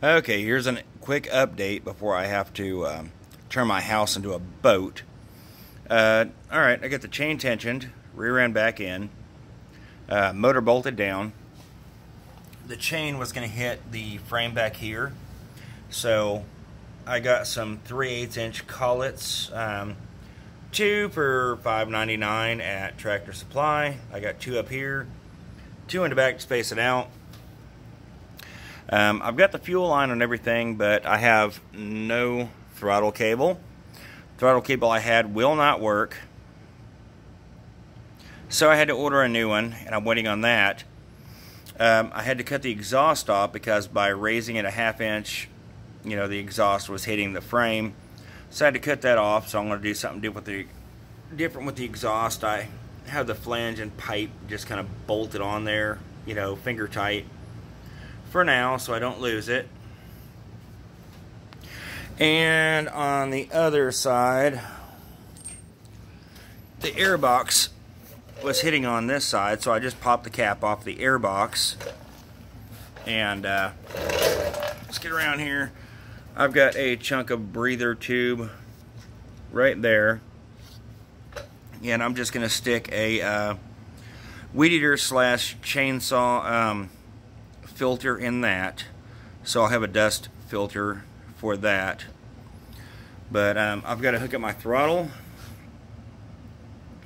Okay, here's a quick update before I have to turn my house into a boat. Alright, I got the chain tensioned, rear end back in, motor bolted down. The chain was going to hit the frame back here, so I got some 3/8 inch collets, 2 for $5.99 at Tractor Supply. I got 2 up here, 2 in the back to space it out. I've got the fuel line on everything, but I have no throttle cable. Throttle cable I had will not work, so I had to order a new one, and I'm waiting on that. I had to cut the exhaust off because by raising it a 1/2 inch, you know, the exhaust was hitting the frame. So I had to cut that off, so I'm going to do something different with the exhaust. I have the flange and pipe just kind of bolted on there, you know, finger tight for now, so I don't lose it. And on the other side, the air box was hitting on this side, so I just popped the cap off the air box. And let's get around here. I've got a chunk of breather tube right there, and I'm just going to stick a weed eater / chainsaw filter in that, so I'll have a dust filter for that. But I've got to hook up my throttle,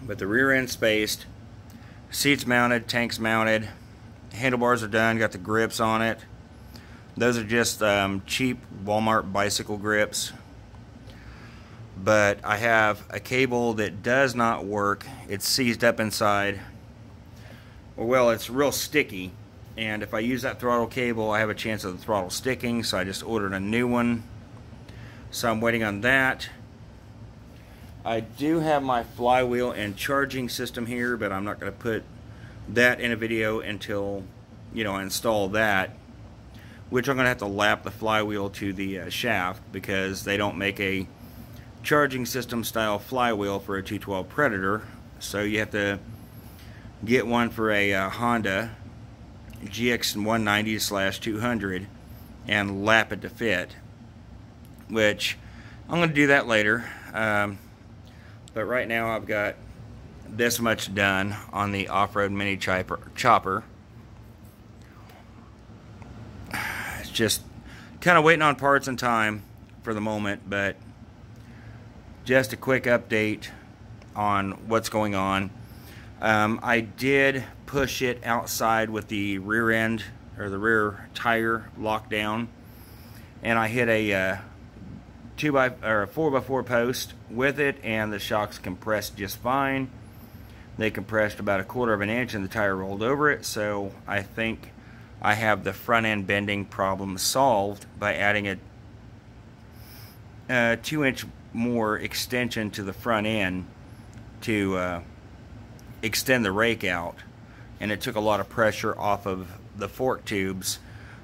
but the rear end spaced, seats mounted, tanks mounted, handlebars are done, got the grips on it. Those are just cheap Walmart bicycle grips, but I have a cable that does not work. It's seized up inside, or well, it's real sticky, and if I use that throttle cable I have a chance of the throttle sticking, so I just ordered a new one. So I'm waiting on that. I do have my flywheel and charging system here, but I'm not going to put that in a video until, you know, I install that, which I'm going to have to lap the flywheel to the shaft because they don't make a charging system style flywheel for a 212 Predator. So you have to get one for a Honda GX190/200 and lap it to fit, which I'm going to do that later. But right now I've got this much done on the off-road mini chopper. It's just kind of waiting on parts and time for the moment, but just a quick update on what's going on. I did push it outside with the rear end, or the rear tire locked down, and I hit a 4x4 post with it, and the shocks compressed just fine. They compressed about 1/4 inch and the tire rolled over it, so I think I have the front end bending problem solved by adding a 2-inch more extension to the front end to extend the rake out, and it took a lot of pressure off of the fork tubes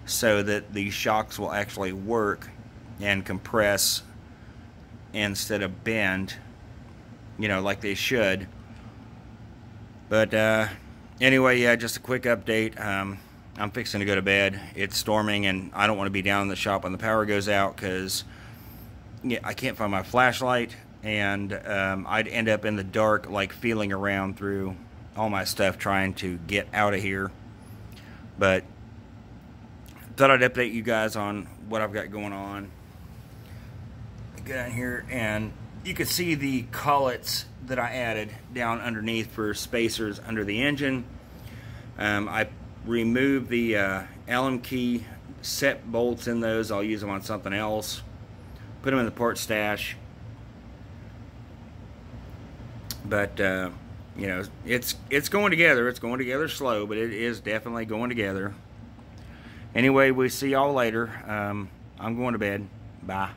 so that the shocks will actually work and compress instead of bend, you know, like they should. But anyway, yeah, just a quick update. I'm fixing to go to bed. It's storming, and I don't want to be down in the shop when the power goes out because, yeah, I can't find my flashlight, and I'd end up in the dark, like feeling around through all my stuff trying to get out of here. But thought I'd update you guys on what I've got going on. Get down here, and you can see the collets that I added down underneath for spacers under the engine. I removed the Allen key set bolts in those. I'll use them on something else. Put them in the part stash. But you know, it's going together. It's going together slow, but it is definitely going together. Anyway, we'll see y'all later. I'm going to bed. Bye.